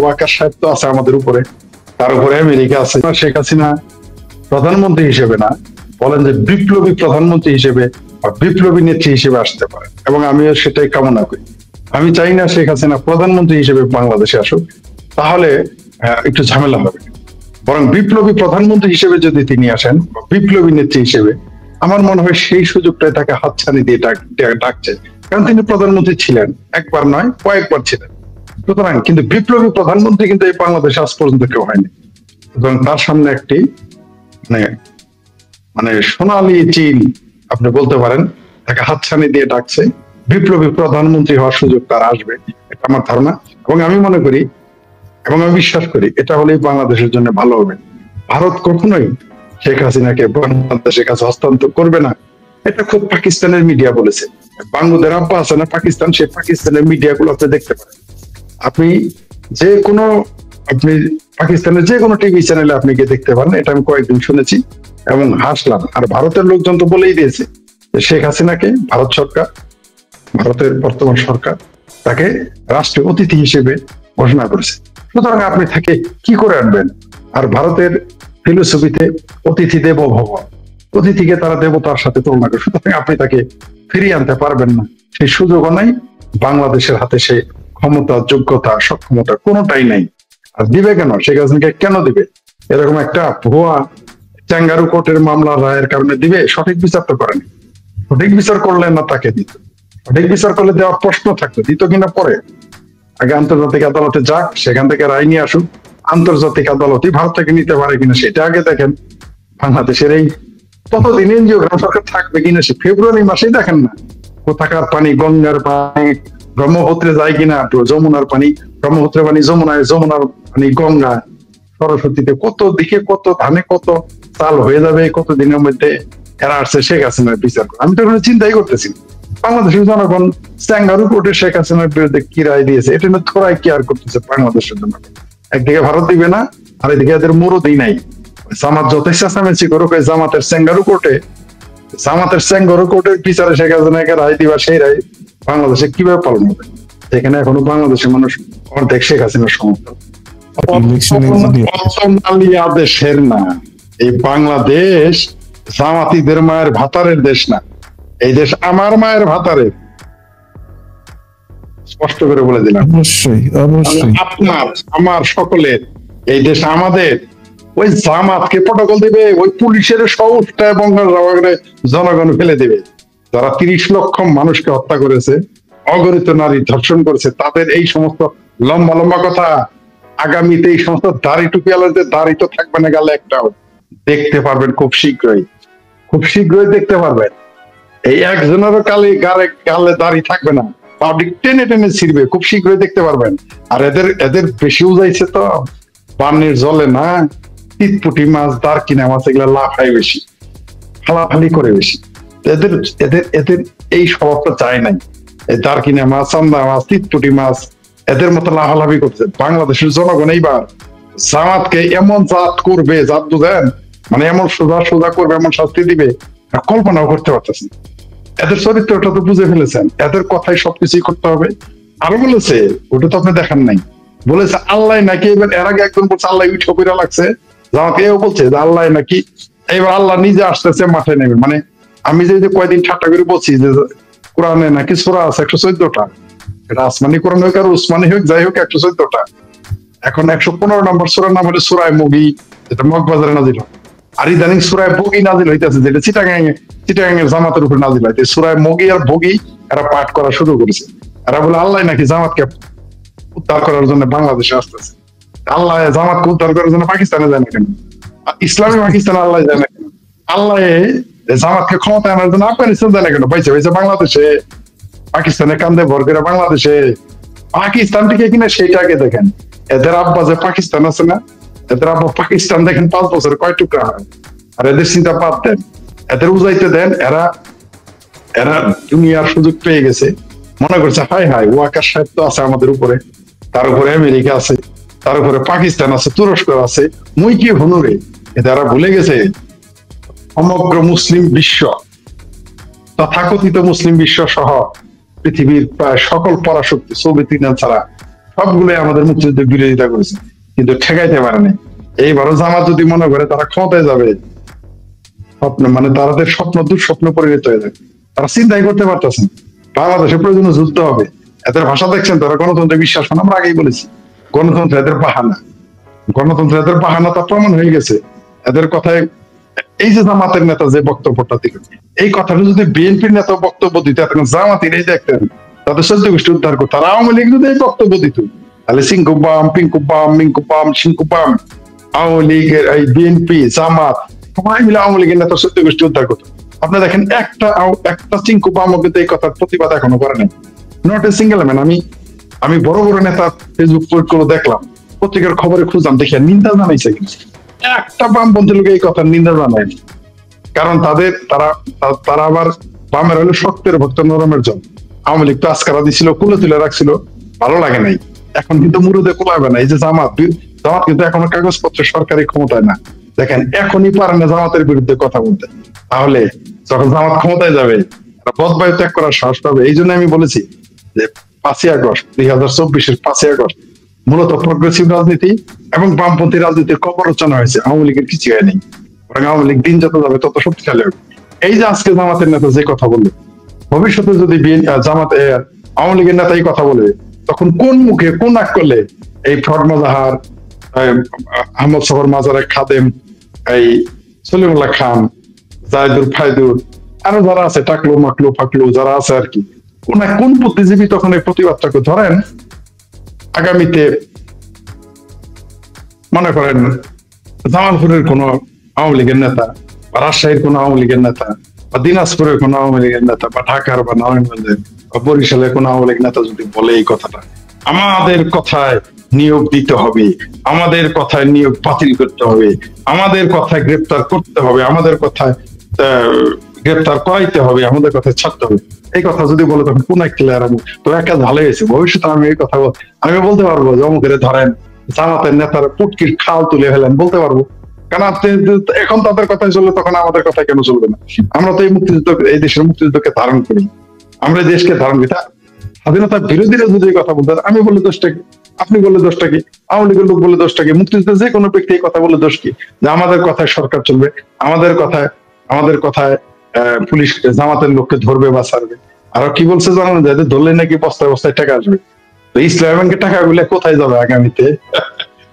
ওয়াকার সাহেব তো আছে আমাদের উপরে, তার উপরে আমেরিকা আছে। শেখ হাসিনা প্রধানমন্ত্রী হিসেবে না, বলেন যে বিপ্লবী প্রধানমন্ত্রী হিসেবে বা বিপ্লবী নেত্রী হিসেবে আসতে পারে, এবং আমিও সেটাই কামনা করি। আমি চাই না শেখ হাসিনা প্রধানমন্ত্রী হিসেবে বাংলাদেশে আসুক, তাহলে একটু ঝামেলা হবে। বরং বিপ্লবী প্রধানমন্ত্রী হিসেবে যদি তিনি আসেন, বিপ্লবী নেত্রী হিসেবে, আমার মনে হয় সেই সুযোগটাই তাকে হাতছানি দিয়ে ডাকছে। কারণ তিনি প্রধানমন্ত্রী ছিলেন, একবার নয় কয়েকবার ছিলেন। সুতরাং কিন্তু বিপ্লবী প্রধানমন্ত্রী কিন্তু এই বাংলাদেশে আজ পর্যন্ত কেউ হয়নি। সুতরাং তার সামনে একটি মানে মানে সোনালী চিল আপনি বলতে পারেন, তাকে হাতছানি দিয়ে ডাকছে। বিপ্লবী প্রধানমন্ত্রী হওয়ার সুযোগ তার আসবে, এটা আমার ধারণা। এবং আমি মনে করি এবং আমি বিশ্বাস করি এটা হলেই বাংলাদেশের জন্য ভালো হবে। ভারত কখনোই শেখ হাসিনাকে বাংলাদেশের কাছে হস্তান্তর করবে না, এটা খুব পাকিস্তানের মিডিয়া বলেছে। বাংলাদেশের আব্বা আছে না পাকিস্তান, সেই পাকিস্তানের মিডিয়া গুলো আপনি দেখতে পারেন। আপনি যে কোনো আপনি পাকিস্তানের যে কোনো টিভি চ্যানেলে আপনি গিয়ে দেখতে পারেন, এটা আমি কয়েকদিন শুনেছি এবং হাসলাম। আর ভারতের লোকজন তো বলেই দিয়েছে যে শেখ হাসিনাকে ভারত সরকার, ভারতের বর্তমান সরকার তাকে রাষ্ট্রীয় অতিথি হিসেবে ঘোষণা করেছে। সুতরাং আপনি তাকে কি করে আনবেন? আর ভারতের ফিলোসফিতে অতিথি দেবো ভব, অতিথিকে তারা দেবতার সাথে তুলনা করে। সুতরাং আপনি তাকে ফিরিয়ে আনতে পারবেন না, সেই সুযোগও নাই। বাংলাদেশের হাতে সে ক্ষমতা, যোগ্যতা, সক্ষমতা কোনোটাই নাই। আর দিবে কেন? শেখ হাসিনাকে কেন দিবে? এরকম একটা ভুয়া চ্যাঙ্গারু কোর্টের মামলা রায়ের কারণে দিবে? সঠিক বিচার তো করেনি। সঠিক বিচার করলে না তাকে দিত, সঠিক বিচার করলে দেওয়ার প্রশ্ন থাকতো, দিত কিনা পরে। আগে আন্তর্জাতিক আদালতে যাক, সেখান থেকে রায় নিয়ে আসুক। আন্তর্জাতিক আদালতই ভারত থেকে নিতে পারে কিনা সেটা আগে দেখেন। বাংলাদেশের এই ততদিন এনজিও সরকার থাকবে কিনা সে ফেব্রুয়ারি মাসেই দেখেন না। কোথাকার পানি, গঙ্গার পানি ব্রহ্মপুত্রে যায় কিনা, যমুনার পানি ব্রহ্মপুত্রের পানি যমুনায়, যমুনার পানি গঙ্গা, সরস্বতীতে, কত দিকে কত ধানে কত চাল হয়ে যাবে কত দিনের মধ্যে। এরা আসছে শেখ হাসিনার বিচার করে। আমি তো কোনো চিন্তাই করতেছি বাংলাদেশের জনগণ চ্যাঙ্গারু কোর্টে শেখ হাসিনার বিরুদ্ধে কি রায় দিয়েছে, এটা নিয়ে থোড়াই কেয়ার করতেছে বাংলাদেশের জন্য। একদিকে ভারত দিবে না, আর এদিকে এদের মুরদই নাই। জামাত যত চেঁচামেচি করুক, জামাতের চ্যাঙ্গারু কোর্টে, জামাতের চ্যাঙ্গারু কোর্টের বিচারে শেখ হাসিনাকে রায় দিবা, সেই রায় বাংলাদেশে কিভাবে পালন হবে? যেখানে এখনো বাংলাদেশের মানুষ অর্ধেক শেখ হাসিনার সমর্থন। দেশের না এই বাংলাদেশ, জামাতিদের মায়ের ভাতারের দেশ না, এই দেশ আমার মায়ের ভাতারের। স্পষ্ট করে বলে দিলাম, অবশ্যই অবশ্যই আপনার আমার সকলের এই দেশ আমাদের। ওই জামাতকে প্রটোকল দিবে, ওই পুলিশের সৌষ্টা এবং জনগণ ফেলে দেবে। যারা 30 লক্ষ মানুষকে হত্যা করেছে, অগণিত নারী ধর্ষণ করেছে, তাদের এই সমস্ত লম্বা লম্বা কথা আগামীতে এই সমস্ত দাড়ি টুপিওয়ালাদের দাড়ি তো থাকবে না গালে একটাও, দেখতে পারবেন খুব শীঘ্রই, খুব শীঘ্রই দেখতে পারবেন। এই একজনেরও গালে দাড়ি থাকবে না, পাবলিক টেনে টেনে ছিড়বে, খুব শীঘ্রই দেখতে পারবেন। আর এদের বেশি উজাইছে তো পানির জলে না, টিটপুটি মাছ, দারকিনা মাছ, এগুলা লাফাই বেশি, ফালাফালি করে বেশি। এদের এদের এদের এই স্বভাবটা চায় নাই। এই দারকিনা মাছ, চান্দা মাছ, টিটপুটি মাছ এদের মতো লাফালাফি করছে। বাংলাদেশের জনগণ এইবার জামাতকে এমন জাত করবে, জাত বুঝেন, মানে এমন সোজা সোজা করবে, এমন শাস্তি দিবে কল্পনাও করতে পারতেছেন। এদের চরিত্রটা তো বুঝে ফেলেছেন, এদের কথাই সবকিছুই করতে হবে। আরো বলেছে, ওটা তো আপনি দেখেন নাই, বলেছে আল্লাহ নাকি এবার, এর আগে একজন বলছে আল্লাহ উঠে পড়া লাগছে, জামাতে এও বলছে যে আল্লাহ নাকি এবার আল্লাহ নিজে আসতেছে মাঠে নেবে। মানে আমি যে কয়দিন ঠাট্টা করে বলছি যে কোরআনে নাকি সূরা আছে 114টা, এটা আসমানি কোরআন হোক আর উসমানি হোক, যাই হোক 114টা। এখন 115 নম্বর সূরার নাম হলো সূরা মুগী, যেটা মগবাজারে নাজিল হয়। আর ইদানিং সূরা বগী নাজিল হইতেছে, যেটা চিটাগাং এর জামাতের উপর নাজিল হয়। সূরা মুগী আর বগী এরা পাঠ করা শুরু করেছে। এরা বলে আল্লাহ নাকি জামাতকে উদ্ধার করার জন্য বাংলাদেশে আসতেছে। আল্লাহ জামাতকে উদ্ধার করার জন্য পাকিস্তানে যায় না কেন? ইসলামী পাকিস্তান আল্লাহ যায় না কেন? আল্লাহ জামাতকে ক্ষমতা আনার জন্য আফগানিস্তান যায় না কেন? পাইছে বাংলাদেশে, পাকিস্তানের কান্দে ভর করে বাংলাদেশে। পাকিস্তান থেকে কিনা সেইটাকে দেখেন। এদের আব্বা যে পাকিস্তান আছে না, এদের আব্বা পাকিস্তান দেখেন 5 বছর কয় টুকরা হয়। আর এদের চিন্তা বাদ দেন, এদের উজাইতে দেন। এরা দুনিয়ার সুযোগ পেয়ে গেছে, মনে করছে হাই হাই ওয়াকার সাহেব তো আছে আমাদের উপরে, তার উপরে আমেরিকা আছে, তার উপরে পাকিস্তান আছে, তুরস্ক আছে, মুই কি হনুরে। এরা ভুলে গেছে সমগ্র মুসলিম বিশ্ব, তথাকথিত মুসলিম বিশ্ব সহ পৃথিবীর প্রায় সকল পরাশক্তি, সোভিয়েত ইউনিয়ন ছাড়া সবগুলোই আমাদের মুক্তিযুদ্ধের বিরোধিতা করেছে, কিন্তু ঠেকাইতে পারেনি। এইবারও জামাত যদি মনে করে তারা ক্ষমতায় যাবে, স্বপ্ন মানে তাদের স্বপ্ন দুঃস্বপ্ন পরিণত হয়ে যাবে। তারা চিন্তাই করতে পারতেছেন বাংলাদেশের প্রয়োজনে যুদ্ধ হবে। এদের ভাষা দেখছেন, তারা গণতন্ত্রে বিশ্বাস করে। আমরা আগেই বলেছি গণতন্ত্র এদের বাহানা, গণতন্ত্র এদের বাহানা, তা প্রমাণ হয়ে গেছে এদের কথায়। এই যে জামাতের নেতা যে বক্তব্যটা দিলেন, এই কথাটা যদি বিএনপির নেতা বক্তব্য দিত, এখন জামাতের এই দেখতেন তাদের সহ্য গোষ্ঠী উদ্ধার করতো। তারা আওয়ামী লীগ যদি এই বক্তব্য দিত, তাহলে সিংকু বাম পিঙ্কু বাম মিঙ্কু বাম সিংকু বাম আওয়ামী লীগের এই বিএনপি জামাত সবাই মিলে আওয়ামী লীগের নেতা সহ্য গোষ্ঠী উদ্ধার করতো। আপনি দেখেন একটা চিঙ্কু বামও কিন্তু এই কথার প্রতিবাদ এখনো করে নাই, নট এ সিঙ্গেল ম্যান। আমি বড় বড় নেতা ফেসবুক পোস্ট করে দেখলাম, পত্রিকার খবরে খুঁজলাম, দেখিয়া নিন্দা জানাইছে কিন্তু একটা বামপন্থী লোক এই কথার নিন্দা জানায়নি। কারণ তারা আবার বামের হলো শক্তের ভক্ত নরমের জন। আওয়ামী লীগ তো আজকারা দিছিল, কুলে তুলে রাখছিল, ভালো লাগে নাই। এখন কিন্তু মুরুদে কুলাবে না। এই যে জামাত কিন্তু এখনো কাগজপত্র সরকারি ক্ষমতায় না। দেখেন এখনই পারে না জামাতের বিরুদ্ধে কথা বলতে, তাহলে যখন জামাত ক্ষমতায় যাবে বদবায়ু ত্যাগ করার সাহস পাবে। এই জন্য আমি বলেছি যে 5ই আগস্ট 2024 5ই আগস্ট মূলত প্রগ্রেসিভ রাজনীতি এবং বামপন্থী রাজনীতির কবরচনা হয়েছে, আওয়ামী লীগের কিছু হয়নি। আওয়ামী লীগ দিন যত যাবে তত শক্তিশালী হবে। এই যে আজকে জামাতের নেতা যে কথা বললো, ভবিষ্যতে যদি জামাত আওয়ামী লীগের নেতা এই কথা বলে, তখন কোন মুখে কোন আক করলে এই ফ্রড মজাহার, আহমদ সফর মাজারের খাদেম, এই সলিমুল্লাহ খান, জায়দুল ফায়দুর, আরো যারা আছে টাকলু মাকলু ফাকলু যারা আছে আর কি, কোন বুদ্ধিজীবী তখন এই প্রতিবাদটাকে ধরেন আগামীতে মনে করেন জামালপুরের কোন আওয়ামী লীগের নেতা বা রাজশাহীর কোন আওয়ামী লীগের নেতা বা দিনাজপুরের কোন আওয়ামী লীগের নেতা বা ঢাকার বা নারায়ণগঞ্জের বা বরিশালের কোন আওয়ামী লীগ নেতা যদি বলে এই কথাটা, আমাদের কথায় নিয়োগ দিতে হবে, আমাদের কথায় নিয়োগ বাতিল করতে হবে, আমাদের কথায় গ্রেপ্তার করতে হবে, আমাদের কথায় গ্রেপ্তার করাইতে হবে, আমাদের কথায় ছাড়তে হবে, এই কথা যদি বলে, তখন কোন এক ক্লিয়ার তো একটা ভালো হয়েছে। ভবিষ্যতে আমি এই কথা আমি বলতে পারবো যে অমুকের ধরেন জামাতের নেতার পুটকির খাল তুলে ফেলেন, বলতে পারবো। কারণ এখন তাদের কথায় চললে তখন আমাদের কথায় কেন চলবে না? আমরা তো এই মুক্তিযুদ্ধ, এই দেশের মুক্তিযুদ্ধকে ধারণ করি, আমরা দেশকে ধারণ করি। স্বাধীনতার বিরোধীরা যদি কথা বলতে, আমি বললে দোষটা কি, আপনি বললে দোষটা কি, আওয়ামী লীগের লোক বললে দোষটা কি, মুক্তিযুদ্ধে যে কোনো ব্যক্তি এই কথা বললে দোষ কি? যে আমাদের কথায় সরকার চলবে, আমাদের কথায় পুলিশ জামাতের লোককে ধরবে বা ছাড়বে। আরো কি বলছে জানানো যায়, ধরলে নাকি বস্তায় বস্তায় টাকা আসবে। তো ইসলামী ব্যাংকের টাকাগুলো কোথায় যাবে আগামীতে?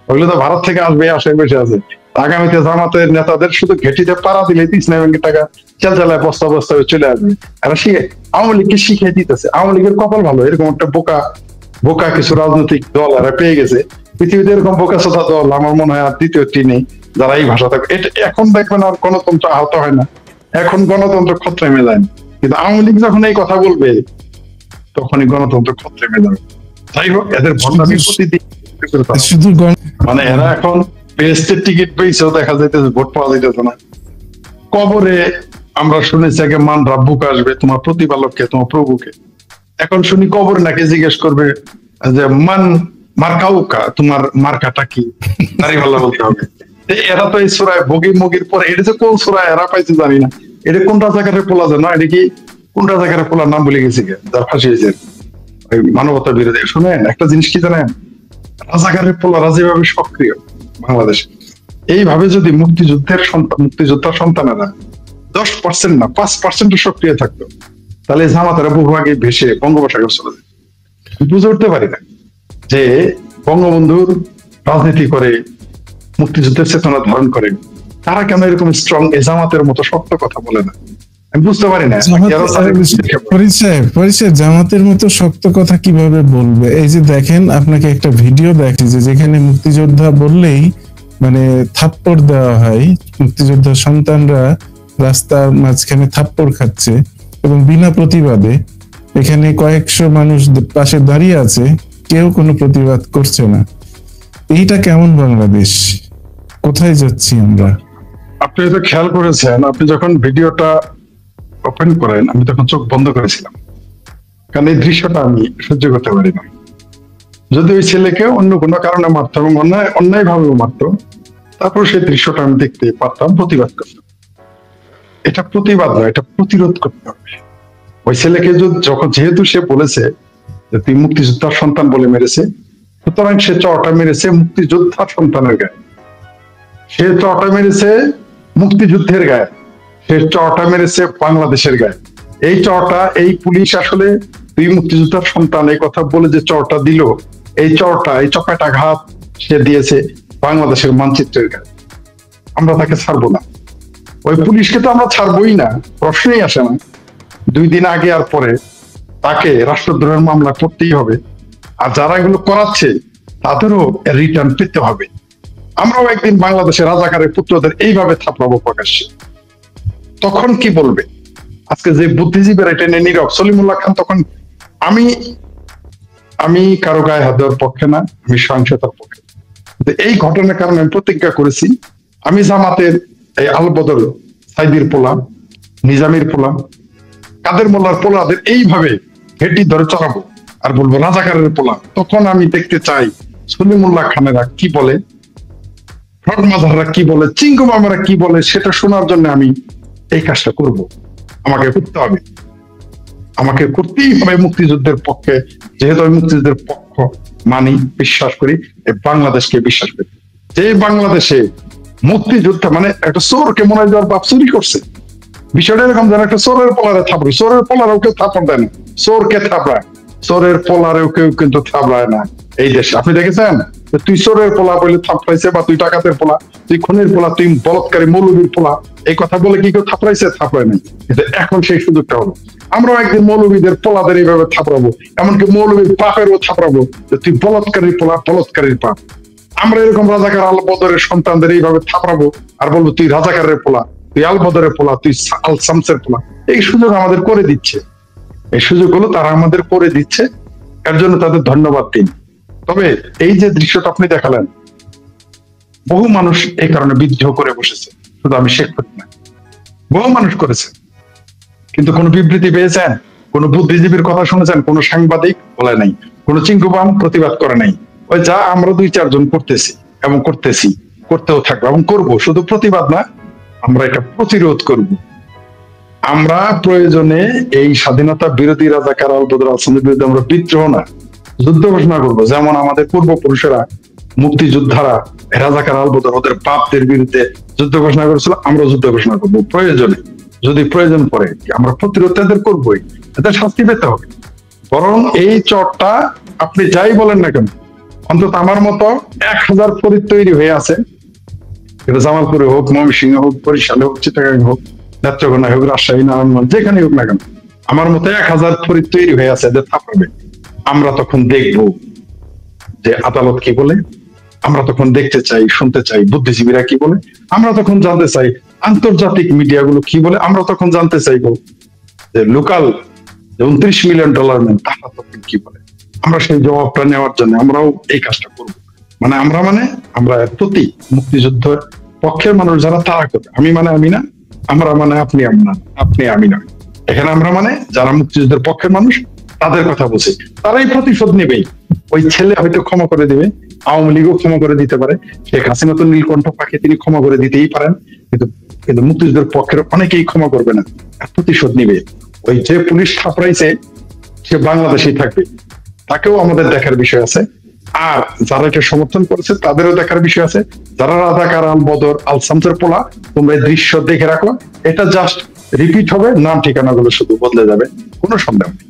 ওগুলো তো ভারত থেকে আসবে, আসে বসে আছে। আগামীতে জামাতের নেতাদের শুধু ঘেটিতে পাড়া দিলে ইসলামী ব্যাংকের টাকা চালচালায় বস্তা বস্তায় চলে আসবে। আর আওয়ামী লীগকে শিখিয়ে দিতেছে। আওয়ামী লীগের কপাল ভালো, এরকম একটা বোকা কিছু রাজনৈতিক দল এরা পেয়ে গেছে। পৃথিবীতে এরকম বোকা চোদা দল আমার মনে হয় আর দ্বিতীয়টি নেই যারা এই ভাষা থাকে। এটা এখন দেখবেন আর গণতন্ত্র আহত হয় না, এখন গণতন্ত্র খতরে মে যায় না। কিন্তু আওয়ামী লীগ যখন এই কথা বলবে, তখনই গণতন্ত্র খতরে মে যাবে। যাই হোক, এদের ভণ্ডামি প্রতিদিন, মানে এরা এখন বেহেস্তের টিকিট পেয়েছেও দেখা যাইতেছে, ভোট পাওয়া যাইতেছে না। কবরে আমরা শুনেছি আগে মান রাব্বুক আসবে, তোমার প্রতিপালককে, তোমার প্রভুকে। এখন শুনি কবরে নাকি জিজ্ঞেস করবে যে মার্কাউকা, তোমার মার্কাটা কি, দাঁড়িপাল্লা বলতে হবে। এরা তো এই সূরায় মগির পরে, এটা যে কোন সূরায় এরা পাইছে জানি না, এটা কোন রাজাকারের পোলা যায় না, এটা কি কোন রাজাকারের পোলার নাম ভুলে গেছি, যার ফাঁসি হয়েছে ওই মানবতার বিরোধী। শুনেন একটা জিনিস কি জানেন, রাজাকারের পোলারা যেভাবে সক্রিয় বাংলাদেশে, এইভাবে যদি মুক্তিযোদ্ধার সন্তানেরা 10% না 5% সক্রিয় থাকতো, তাহলে জামাতেরা বহুভাগে ভেসে বঙ্গোপসাগর চলে যায়। বুঝে উঠতে পারি না যে বঙ্গবন্ধুর রাজনীতি করে, মুক্তিযুদ্ধের চেতনা ধারণ করে, তারা কেন এরকম স্ট্রং জামাতের মতো শক্ত কথা বলে না। আমি বুঝতে পারি না পরিচয় জামাতের মতো শক্ত কথা কিভাবে বলবে। এই যে দেখেন, আপনাকে একটা ভিডিও দেখি যে যেখানে মুক্তিযোদ্ধা বললেই মানে থাপ্পড় দেওয়া হয়, মুক্তিযোদ্ধার সন্তানরা রাস্তার মাঝখানে থাপ্পড় খাচ্ছে এবং বিনা প্রতিবাদে। এখানে কয়েকশো মানুষ পাশে দাঁড়িয়ে আছে, কেউ কোনো প্রতিবাদ করছে না। এইটা কেমন বাংলাদেশ? কোথায় যাচ্ছি আমরা? আপনি তো খেয়াল করেছেন, আপনি যখন ভিডিওটা ওপেন করেন আমি তখন চোখ বন্ধ করেছিলাম, কারণ এই দৃশ্যটা আমি সহ্য করতে পারি না। যদি ওই ছেলেকে অন্য কোনো কারণে মারত এবং অন্যায় ভাবে মারত, তারপর সেই দৃশ্যটা আমি দেখতে পারতাম, প্রতিবাদ করতাম। এটা প্রতিবাদ নয়, এটা প্রতিরোধ করতে হবে। ওই ছেলেকে যেহেতু সে বলেছে যে তুই মুক্তিযোদ্ধার সন্তান বলে মেরেছে, সুতরাং সে চটা মেরেছে মুক্তিযোদ্ধার সন্তানের গায়ে, সে চটা মেরেছে মুক্তিযুদ্ধের গায়ে, সে চটা মেরেছে বাংলাদেশের গায়ে। এই চটা এই পুলিশ আসলে তুই মুক্তিযোদ্ধার সন্তান এই কথা বলে যে চটা দিল, এই চটা এই চপাটাঘাত সে দিয়েছে বাংলাদেশের মানচিত্রের গায়ে। আমরা তাকে ছাড়বো না, ওই পুলিশকে তো আমরা ছাড়বোই না, প্রশ্নই আসে না। 2 দিন আগে আর পরে তাকে রাষ্ট্রদ্রোহের মামলা করতেই হবে, আর যারা এগুলো করাচ্ছে তাদেরও রিটার্ন পেতে হবে। আমরাও একদিন বাংলাদেশের রাজাকারের পুত্রদের এইভাবে থাপড়াবো প্রকাশ্যে, তখন কি বলবে? আজকে যে বুদ্ধিজীবীরা এটা নিয়ে নীরব, সলিমুল্লাহ খান তখন আমি কারো গায়ে হাত দেওয়ার পক্ষে না, আমি সহিংসতার পক্ষে। এই ঘটনার কারণে আমি প্রতিজ্ঞা করেছি, আমি জামাতের এই আলবদর সাইদির পোলা, নিজামের পোলা, কাদের মোল্লার পোলাদের এইভাবে হেঁটি ধরে চড়াবো আর বলবো রাজাকারের পোলা। তখন আমি দেখতে চাই সলিমুল্লাহ খানেরা কি বলে, ফ্রড মাজাররা কি বলে, চিঙ্গু মামারা কি বলে, সেটা শোনার জন্য আমি এই কাজটা করব। আমাকে করতে হবে, আমাকে করতেই হবে মুক্তিযুদ্ধের পক্ষে, যেহেতু আমি মুক্তিযুদ্ধের পক্ষ মানি, বিশ্বাস করি, এই বাংলাদেশকে বিশ্বাস করি। যে বাংলাদেশে মুক্তিযোদ্ধা মানে একটা চোরকে মনে হয় যাওয়ার বাপ চুরি করছে, বিষয়টা এরকম যেন একটা চোরের পোলারে থাপড়ে, চোরের পোলারেও কেউ থাপড় দেয় না, চোরকে থাপড়ায়, চোরের পোলারেও কেউ কিন্তু থাপড়ায় না এই দেশে। আপনি দেখেছেন তুই চোরের পোলা বলে থাপড়াইছে, বা তুই ডাকাতের পোলা, তুই খুনের পোলা, তুই বলৎকারী মৌলবীর পোলা, এই কথা বলে কি কেউ থাপড়াইছে? থাপড়ায় নাই। কিন্তু এখন সেই সুযোগটা হলো, আমরাও একদিন মৌলবীদের পোলাদের এইভাবে থাপড়াবো, এমনকি মৌলবীর পাপেরও থাপড়াবো যে তুই বলৎকারীর পোলা, বলৎকারীর পাপ। আমরা এরকম রাজাকার আল বদরের সন্তানদের এইভাবে থাপড়াবো আর বলবো তুই রাজাকারের পোলা, তুই আল বদরের পোলা, তুই আল শামসের পোলা। এই সুযোগ আমাদের করে দিচ্ছে, এই সুযোগগুলো তারা আমাদের করে দিচ্ছে, এর জন্য তাদের ধন্যবাদ দিন। তবে এই যে দৃশ্যটা আপনি দেখালেন, বহু মানুষ এই কারণে বিদ্রোহ করে বসেছে, শুধু আমি শেখ না, বহু মানুষ করেছে। কিন্তু কোন বিবৃতি পেয়েছেন? কোন বুদ্ধিজীবীর কথা শুনেছেন? কোন সাংবাদিক বলে নাই, কোন চিঙ্কুবাম প্রতিবাদ করে নাই। ওই যা আমরা 2-4 জন করতেছি এবং করতেছি, করতেও থাকবো এবং করব, শুধু প্রতিবাদ না, আমরা এটা প্রতিরোধ করব। আমরা প্রয়োজনে এই স্বাধীনতা বিরোধী রাজাকার আল বদর আল-সামদের বিরুদ্ধে আমরা বিদ্রোহ না, যুদ্ধ ঘোষণা করবো। যেমন আমাদের পূর্বপুরুষেরা, মুক্তিযোদ্ধারা, রাজাকার আল বদর ওদের বাপদের বিরুদ্ধে যুদ্ধ ঘোষণা করেছিল, আমরা যুদ্ধ ঘোষণা করবো প্রয়োজনে। যদি প্রয়োজন পড়ে আমরা প্রতিরোধ তাদের করবোই, এদের শাস্তি পেতে হবে। বরং এই চটটা আপনি যাই বলেন না কেন, অন্তত আমার মতো 1000 ফরিদ তৈরি হয়ে আছে, এটা জামালপুরে হোক, ময়মনসিংহে হোক, বরিশালে হোক, চিটাগাং হোক, নেত্রকোনায় হোক, রাজশাহী, নারায়ণগঞ্জ, যেখানে হোক না কেন, আমার মতো 1000 ফরিদ তৈরি হয়ে আছে, এদের থাপড়াবে। আমরা তখন দেখবো যে আদালত কি বলে, আমরা তখন দেখতে চাই, শুনতে চাই বুদ্ধিজীবীরা কি বলে, আমরা তখন জানতে চাই আন্তর্জাতিক মিডিয়াগুলো কি বলে, আমরা তখন জানতে চাইবো যে লোকাল $29 মিলিয়ন ম্যান তারা তখন কি বলে। আমরা সেই জবাবটা নেওয়ার জন্য আমরাও এই কাজটা করব। আমরা প্রতি মুক্তিযুদ্ধের পক্ষের মানুষ যারা, তারা করবে। আমি না, আমরা আপনি, আপনি আমি নয়। এখানে আমরা যারা মুক্তিযুদ্ধের পক্ষের মানুষ, তাদের কথা বলছি, তারাই প্রতিশোধ নেবেই। ওই ছেলে হয়তো ক্ষমা করে দেবে, আওয়ামী লীগও ক্ষমা করে দিতে পারে, শেখ হাসিনা তো নীলকণ্ঠ পাখি, তিনি ক্ষমা করে দিতেই পারেন, কিন্তু মুক্তিযুদ্ধের পক্ষের অনেকেই ক্ষমা করবে না, প্রতিশোধ নিবে। ওই যে পুলিশ থাপড়াইছে সে বাংলাদেশেই থাকবে, তাকেও আমাদের দেখার বিষয় আছে। আর যারা এটা সমর্থন করেছে তাদেরও দেখার বিষয় আছে। যারা রাজাকার আল বদর আল শামসের পোলা, তোমরা এই দৃশ্য দেখে রাখো, এটা জাস্ট রিপিট হবে, নাম ঠিকানাগুলো শুধু বদলে যাবে, কোনো সন্দেহ নেই।